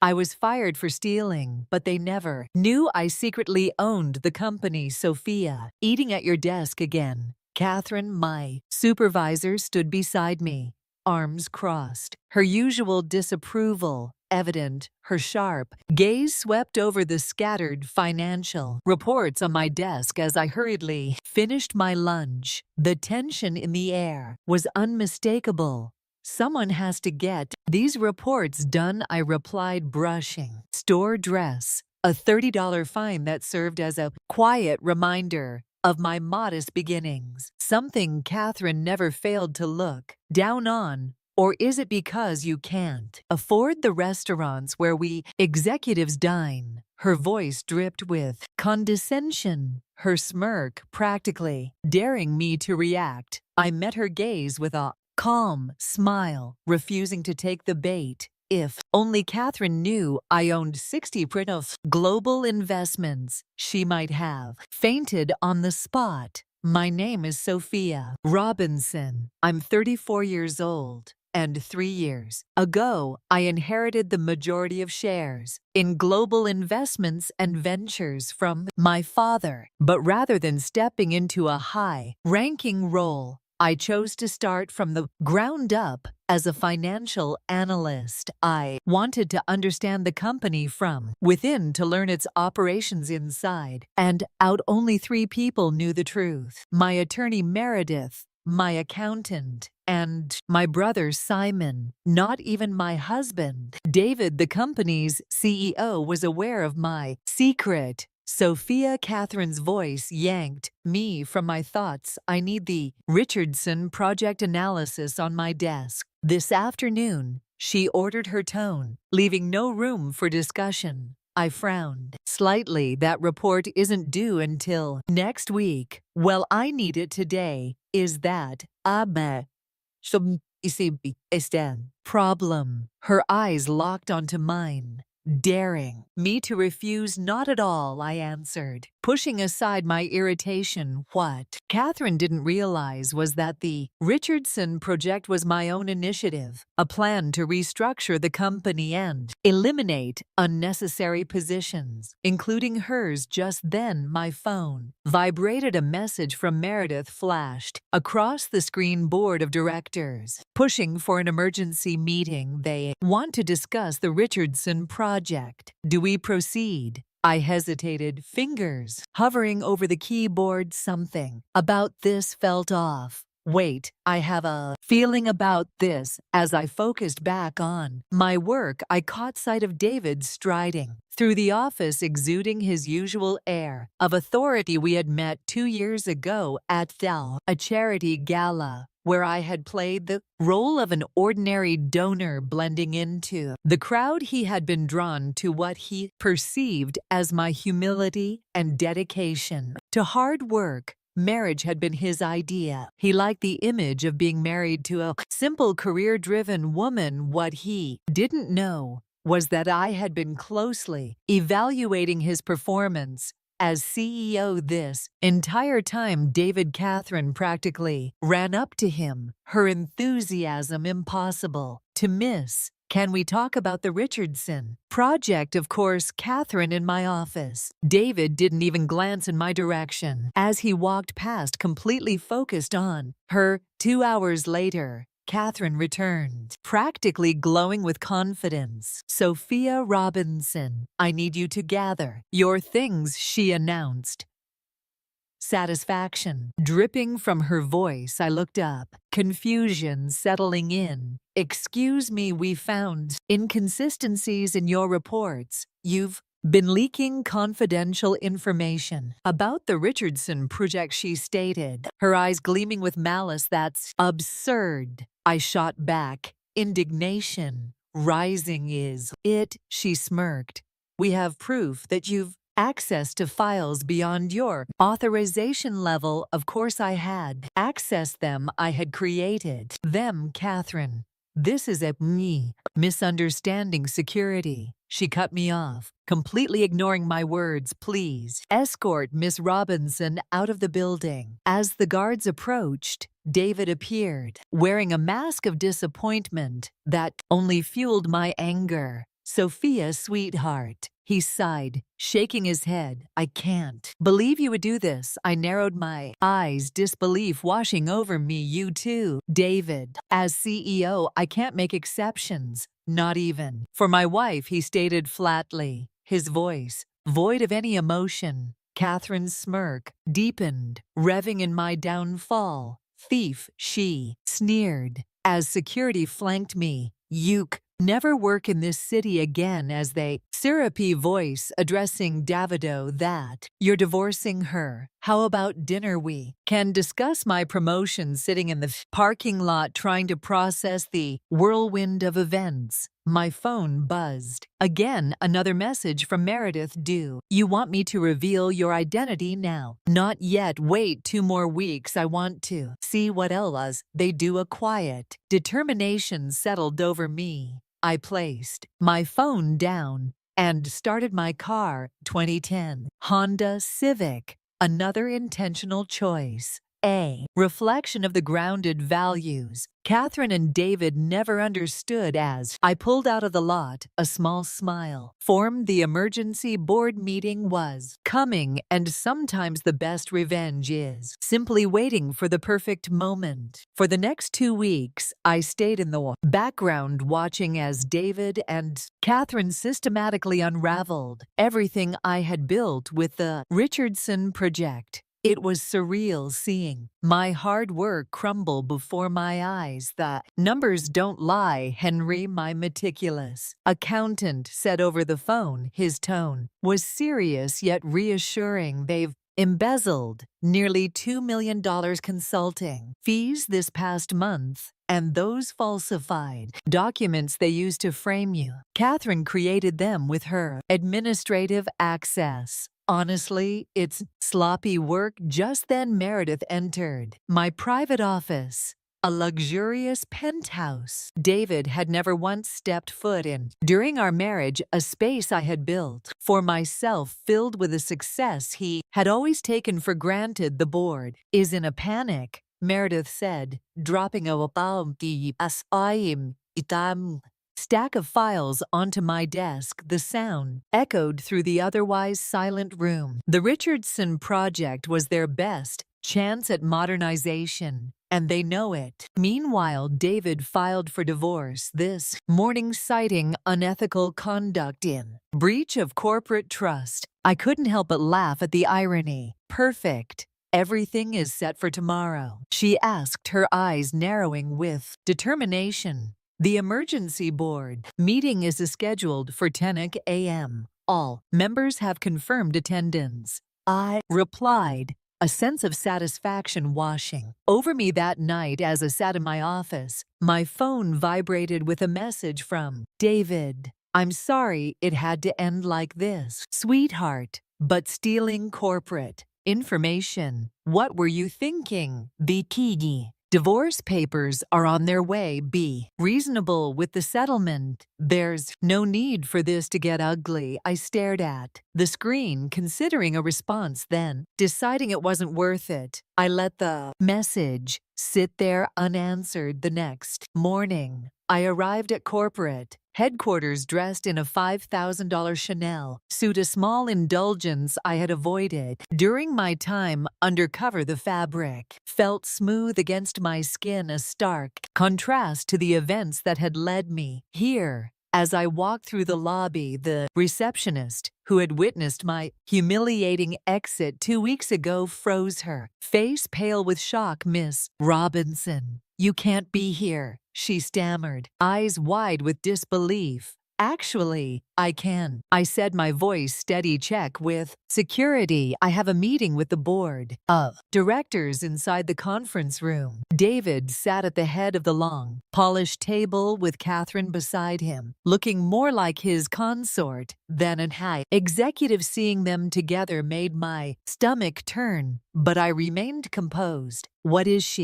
I was fired for stealing, but they never knew I secretly owned the company. Sophia, eating at your desk again. Catherine, my supervisor, stood beside me, arms crossed, her usual disapproval evident. Her sharp gaze swept over the scattered financial reports on my desk as I hurriedly finished my lunch. The tension in the air was unmistakable. Someone has to get these reports done, I replied, brushing store dress, a $30 fine that served as a quiet reminder of my modest beginnings. Something Catherine never failed to look down on. Or is it because you can't afford the restaurants where we executives dine? Her voice dripped with condescension, her smirk practically daring me to react. I met her gaze with a calm smile, refusing to take the bait. If only Catherine knew I owned 60% of global investments, she might have fainted on the spot. My name is Sophia Robinson. I'm 34 years old. And 3 years ago, I inherited the majority of shares in global investments and ventures from my father. But rather than stepping into a high-ranking role, I chose to start from the ground up as a financial analyst. I wanted to understand the company from within to learn its operations inside and out. Only 3 people knew the truth: my attorney Meredith, my accountant, and my brother Simon. Not even my husband, David, the company's CEO, was aware of my secret. Sophia, Catherine's voice yanked me from my thoughts. I need the Richardson project analysis on my desk this afternoon, she ordered, her tone leaving no room for discussion. I frowned slightly. That report isn't due until next week. Well, I need it today. Is that a problem? Her eyes locked onto mine, daring me to refuse. Not at all, I answered, pushing aside my irritation. What Catherine didn't realize was that the Richardson project was my own initiative, a plan to restructure the company and eliminate unnecessary positions, including hers. Just then, my phone vibrated. A message from Meredith flashed across the screen. Board of directors pushing for an emergency meeting. They want to discuss the Richardson project. Do we proceed? I hesitated, fingers hovering over the keyboard. Something about this felt off. Wait, I have a feeling about this. As I focused back on my work, I caught sight of David striding through the office, exuding his usual air of authority. We had met 2 years ago at a charity gala, where I had played the role of an ordinary donor. Blending into the crowd, he had been drawn to what he perceived as my humility and dedication to hard work. Marriage had been his idea. He liked the image of being married to a simple, career-driven woman. What he didn't know was that I had been closely evaluating his performance as CEO this entire time. David, Catherine practically ran up to him, her enthusiasm impossible to miss. Can we talk about the Richardson project? Of course. Catherine in my office. David didn't even glance in my direction as he walked past, completely focused on her. 2 hours later, Catherine returned, practically glowing with confidence. Sophia Robinson, I need you to gather your things, she announced, satisfaction dripping from her voice. I looked up, confusion settling in. Excuse me, we found inconsistencies in your reports. You've been leaking confidential information about the Richardson project, she stated, her eyes gleaming with malice. That's absurd, I shot back, indignation rising. Is it? She smirked. We have proof that you've access to files beyond your authorization level. Of course I had accessed them. I had created them, Catherine. This is a misunderstanding. Security. She cut me off, completely ignoring my words. Please escort Miss Robinson out of the building. As the guards approached, David appeared, wearing a mask of disappointment that only fueled my anger. Sophia, sweetheart. He sighed, shaking his head. I can't believe you would do this. I narrowed my eyes, disbelief washing over me. You too, David. As CEO, I can't make exceptions. Not even for my wife, he stated flatly, his voice void of any emotion. Catherine's smirk deepened, revving in my downfall. Thief, she sneered as security flanked me. You never work in this city again. As they syrupy voice addressing Davido, that you're divorcing her. How about dinner? We can discuss my promotion. Sitting in the parking lot trying to process the whirlwind of events, my phone buzzed. Again, another message from Meredith. Do you want me to reveal your identity now? Not yet. Wait 2 more weeks. I want to see what else they do. A quiet determination settled over me. I placed my phone down and started my car. 2010 Honda Civic. Another intentional choice. A reflection of the grounded values Catherine and David never understood. As I pulled out of the lot, a small smile formed. The emergency board meeting was coming, and sometimes the best revenge is simply waiting for the perfect moment. For the next 2 weeks, I stayed in the background watching as David and Catherine systematically unraveled everything I had built with the Richardson project. It was surreal seeing my hard work crumble before my eyes. The numbers don't lie, Henry, my meticulous accountant said over the phone. His tone was serious yet reassuring. They've embezzled nearly $2 million consulting fees this past month, and those falsified documents they used to frame you. Catherine created them with her administrative access. Honestly, it's sloppy work. Just then Meredith entered my private office, a luxurious penthouse David had never once stepped foot in. During our marriage, a space I had built for myself filled with a success he had always taken for granted. The board is in a panic, Meredith said, dropping a stack of files onto my desk. The sound echoed through the otherwise silent room. The Richardson project was their best chance at modernization, and they know it. Meanwhile, David filed for divorce this morning, citing unethical conduct in breach of corporate trust. I couldn't help but laugh at the irony. Perfect. Everything is set for tomorrow, she asked, her eyes narrowing with determination. The emergency board meeting is scheduled for 10 a.m. All members have confirmed attendance. I replied, a sense of satisfaction washing over me that night. As I sat in my office, my phone vibrated with a message from David. I'm sorry it had to end like this, sweetheart, but stealing corporate information. What were you thinking? Bikini. Divorce papers are on their way. Be reasonable with the settlement. There's no need for this to get ugly. I stared at the screen, considering a response, then deciding it wasn't worth it. I let the message sit there unanswered. The next morning, I arrived at corporate headquarters dressed in a $5,000 Chanel suit, a small indulgence I had avoided during my time undercover. The fabric felt smooth against my skin, a stark contrast to the events that had led me here. As I walked through the lobby, the receptionist, who had witnessed my humiliating exit 2 weeks ago, froze, her face pale with shock. Miss Robinson, you can't be here, she stammered, eyes wide with disbelief. Actually, I can, I said, my voice steady. Check with security. I have a meeting with the board of directors inside the conference room. David sat at the head of the long, polished table with Catherine beside him, looking more like his consort than an high executive. Seeing them together made my stomach turn, but I remained composed. What is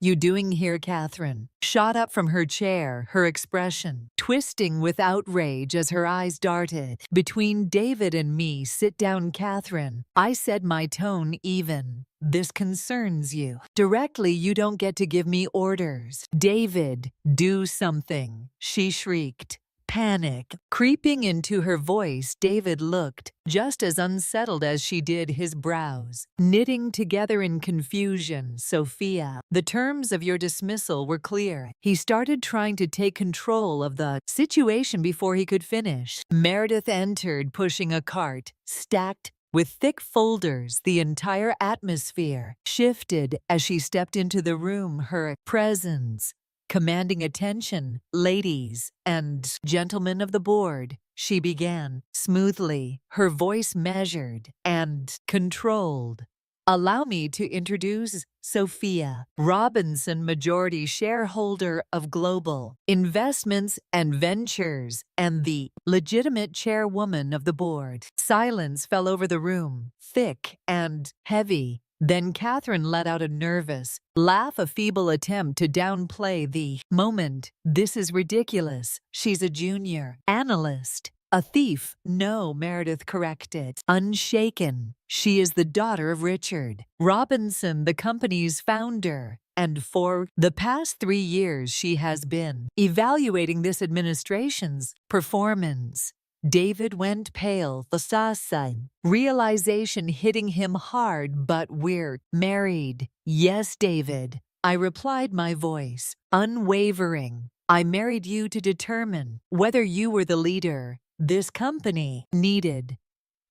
you doing here? Catherine shot up from her chair, her expression twisting with outrage as her eyes darted between David and me. Sit down, Catherine, I said, my tone even. This concerns you directly. You don't get to give me orders. David, do something, she shrieked, panic creeping into her voice. David looked just as unsettled as she did, his brows knitting together in confusion. Sophia, the terms of your dismissal were clear. He started trying to take control of the situation before he could finish. Meredith entered, pushing a cart stacked with thick folders. The entire atmosphere shifted as she stepped into the room, her presence commanding attention. Ladies and gentlemen of the board, she began smoothly, her voice measured and controlled. Allow me to introduce Sophia Robinson, majority shareholder of Global Investments and Ventures and the legitimate chairwoman of the board. Silence fell over the room, thick and heavy. Then Catherine let out a nervous laugh, a feeble attempt to downplay the moment. This is ridiculous. She's a junior analyst. A thief. No, Meredith corrected, unshaken. She is the daughter of Richard Robinson, the company's founder. And for the past 3 years, she has been evaluating this administration's performance. David went pale, the sign, realization hitting him hard. But we're married. Yes, David, I replied, my voice unwavering. I married you to determine whether you were the leader this company needed.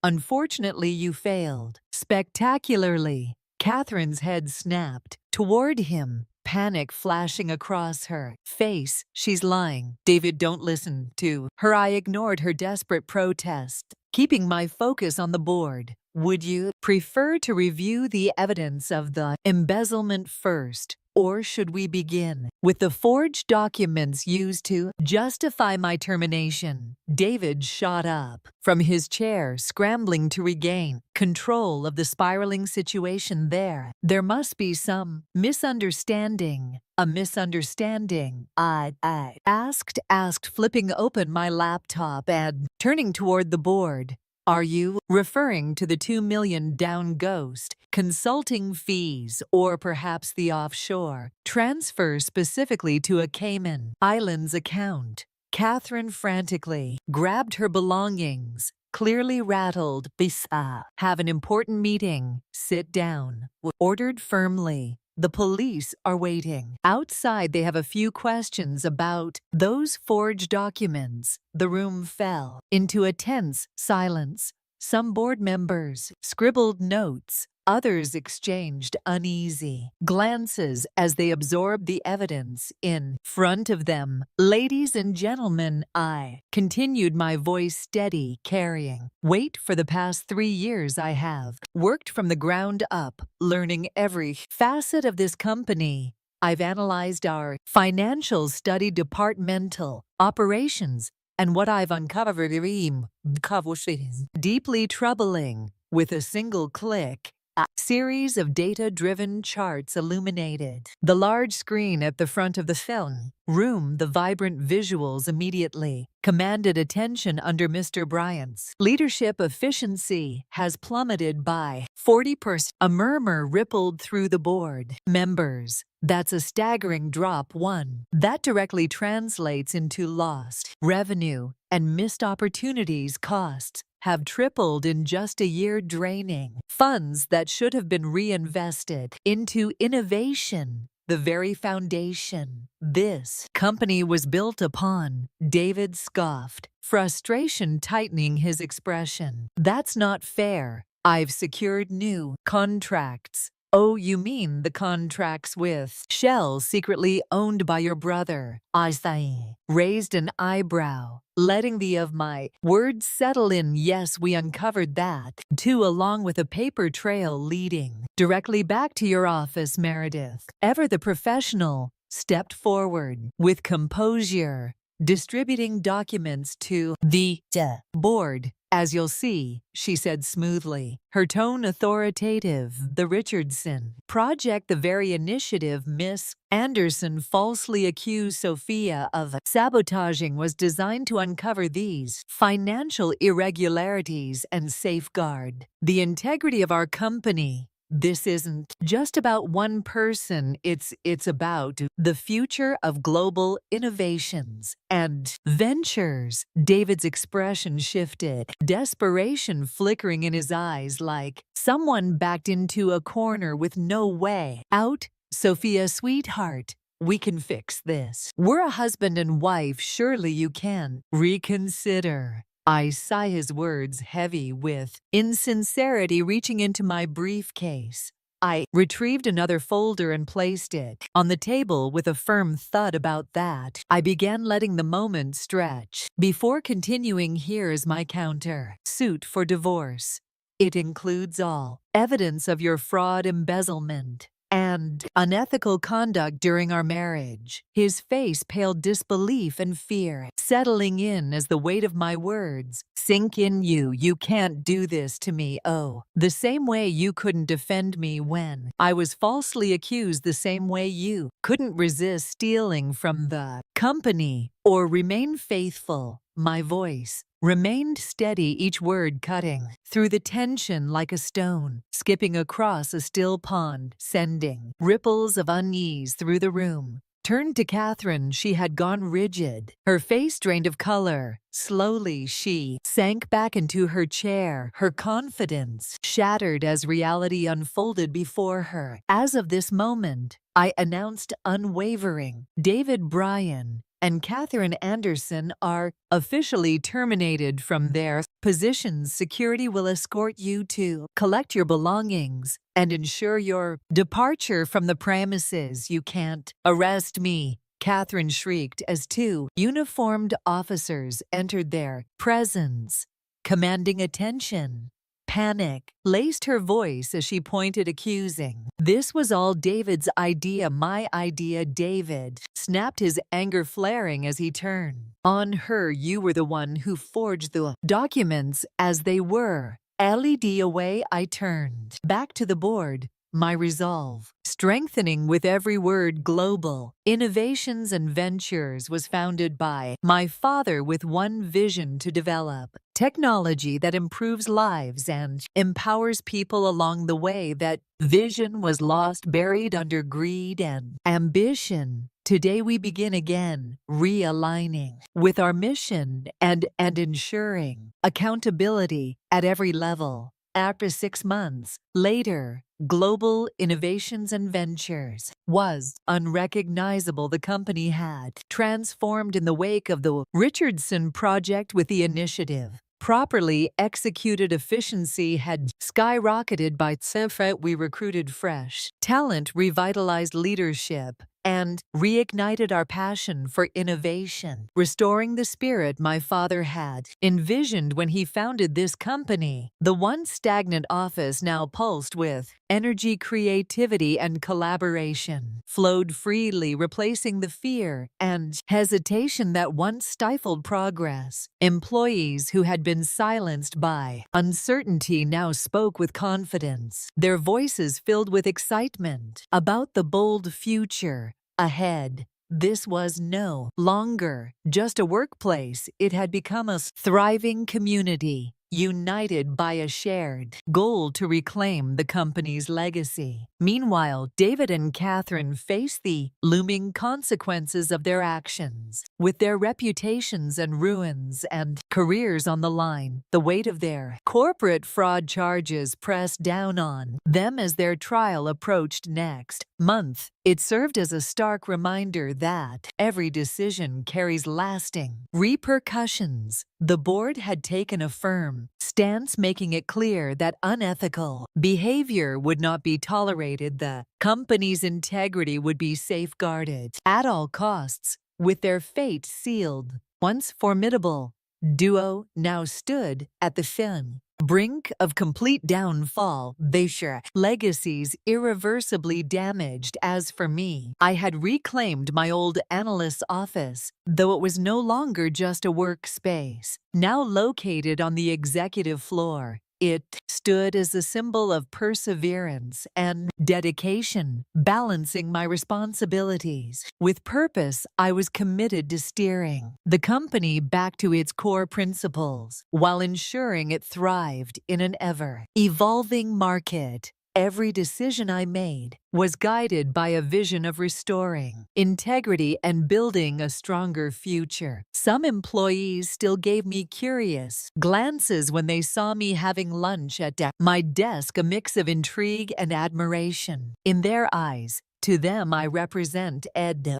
Unfortunately, you failed spectacularly. Catherine's head snapped toward him, panic flashing across her face. She's lying. David, don't listen to her. I ignored her desperate protest, keeping my focus on the board. Would you prefer to review the evidence of the embezzlement first? Or should we begin with the forged documents used to justify my termination? David shot up from his chair, scrambling to regain control of the spiraling situation. There must be some misunderstanding. A misunderstanding? I asked, flipping open my laptop and turning toward the board. Are you referring to the $2 million down ghost consulting fees, or perhaps the offshore transfer specifically to a Cayman Islands account? Catherine frantically grabbed her belongings, clearly rattled. Have an important meeting. Sit down. Ordered firmly. The police are waiting outside. They have a few questions about those forged documents. The room fell into a tense silence. Some board members scribbled notes. Others exchanged uneasy glances as they absorbed the evidence in front of them. Ladies and gentlemen, I continued, my voice steady, carrying weight. For the past 3 years, I have worked from the ground up, learning every facet of this company. I've analyzed our financials, studied departmental operations, and what I've uncovered is deeply troubling. With a single click, a series of data-driven charts illuminated the large screen at the front of the film room. The vibrant visuals immediately commanded attention. Under Mr. Bryant's leadership, efficiency has plummeted by 40%. A murmur rippled through the board members. That's a staggering drop. One that directly translates into lost revenue and missed opportunities. Costs have tripled in just a year, draining funds that should have been reinvested into innovation, the very foundation this company was built upon. David scoffed, frustration tightening his expression. That's not fair. I've secured new contracts. Oh, you mean the contracts with Shell, secretly owned by your brother? I raised an eyebrow, letting the of my words settle in. Yes, we uncovered that, too, along with a paper trail leading directly back to your office. Meredith, ever the professional, stepped forward with composure, distributing documents to the board. As you'll see, she said smoothly, her tone authoritative. The Richardson project, the very initiative Miss Anderson falsely accused Sophia of sabotaging, was designed to uncover these financial irregularities and safeguard the integrity of our company. This isn't just about one person, it's about the future of global innovations and ventures. David's expression shifted, desperation flickering in his eyes like someone backed into a corner with no way out. Sophia, sweetheart, we can fix this. We're a husband and wife, surely you can reconsider. I sigh, his words heavy with insincerity, reaching into my briefcase. I retrieved another folder and placed it on the table with a firm thud. About that, I began letting the moment stretch. Before continuing, here's my counter suit for divorce. It includes all evidence of your fraud, embezzlement, and unethical conduct during our marriage. His face paled, disbelief and fear settling in as the weight of my words sink in. You can't do this to me. Oh, the same way you couldn't defend me when I was falsely accused, the same way you couldn't resist stealing from the company or remain faithful. My voice remained steady, each word cutting through the tension like a stone, skipping across a still pond, sending ripples of unease through the room. Turned to Catherine, she had gone rigid, her face drained of color. Slowly, she sank back into her chair, her confidence shattered as reality unfolded before her. As of this moment, I announced unwavering, David Bryan and Catherine Anderson are officially terminated from their positions. Security will escort you to collect your belongings and ensure your departure from the premises. You can't arrest me, Catherine shrieked as two uniformed officers entered their presence, commanding attention. Panic laced her voice as she pointed accusing. This was all David's idea, my idea. David snapped, his anger flaring as he turned on her. You were the one who forged the documents as they were. LED away, I turned back to the board, my resolve strengthening with every word. Global Innovations and Ventures was founded by my father with one vision: to develop technology that improves lives and empowers people. Along the way, that vision was lost, buried under greed and ambition. Today we begin again, realigning with our mission and ensuring accountability at every level. After 6 months later, Global Innovations and Ventures was unrecognizable. The company had transformed in the wake of the Richardson Project. With the initiative properly executed, efficiency had skyrocketed. By Tsefa, we recruited fresh talent, revitalized leadership, and reignited our passion for innovation, restoring the spirit my father had envisioned when he founded this company. The once stagnant office now pulsed with energy, creativity, and collaboration flowed freely, replacing the fear and hesitation that once stifled progress. Employees who had been silenced by uncertainty now spoke with confidence, their voices filled with excitement about the bold future ahead. This was no longer just a workplace, it had become a thriving community, united by a shared goal to reclaim the company's legacy. Meanwhile, David and Catherine faced the looming consequences of their actions. With their reputations and ruins and careers on the line, the weight of their corporate fraud charges pressed down on them as their trial approached next month. It served as a stark reminder that every decision carries lasting repercussions. The board had taken a firm stance, making it clear that unethical behavior would not be tolerated. The company's integrity would be safeguarded at all costs. With their fate sealed, once formidable duo now stood at the brink of complete downfall, their legacies irreversibly damaged. As for me, I had reclaimed my old analyst's office, though it was no longer just a workspace. Now located on the executive floor, it stood as a symbol of perseverance and dedication, balancing my responsibilities. With purpose, I was committed to steering the company back to its core principles, while ensuring it thrived in an ever-evolving market. Every decision I made was guided by a vision of restoring integrity and building a stronger future. Some employees still gave me curious glances when they saw me having lunch at my desk, a mix of intrigue and admiration. In their eyes, to them I represent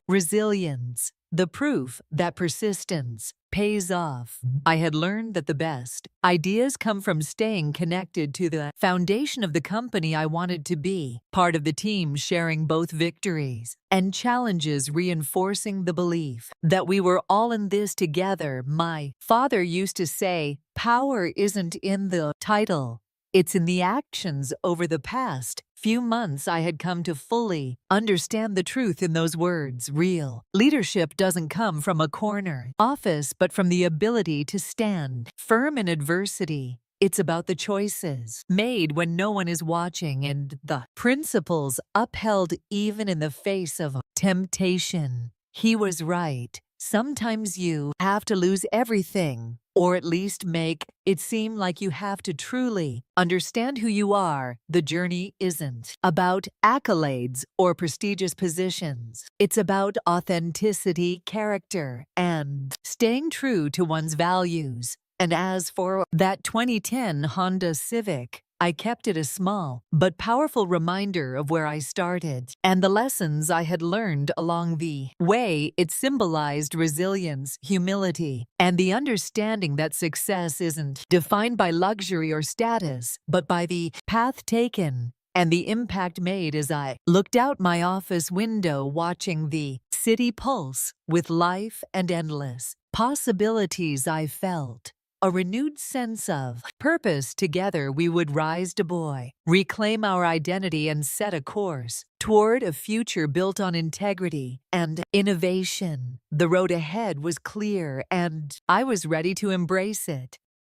resilience, the proof that persistence pays off. I had learned that the best ideas come from staying connected to the foundation of the company I wanted to be, part of the team sharing both victories and challenges, reinforcing the belief that we were all in this together. My father used to say, "Power isn't in the title, it's in the actions." Over the past few months, I had come to fully understand the truth in those words. Real leadership doesn't come from a corner office, but from the ability to stand firm in adversity. It's about the choices made when no one is watching and the principles upheld even in the face of temptation. He was right. Sometimes you have to lose everything, or at least make it seem like you have to truly understand who you are. The journey isn't about accolades or prestigious positions. It's about authenticity, character, and staying true to one's values. And as for that 2010 Honda Civic, I kept it a small but powerful reminder of where I started and the lessons I had learned along the way. It symbolized resilience, humility, and the understanding that success isn't defined by luxury or status, but by the path taken and the impact made. As I looked out my office window, watching the city pulse with life and endless possibilities, I felt a renewed sense of purpose. Together we would rise to reclaim our identity and set a course toward a future built on integrity and innovation. The road ahead was clear, and I was ready to embrace it.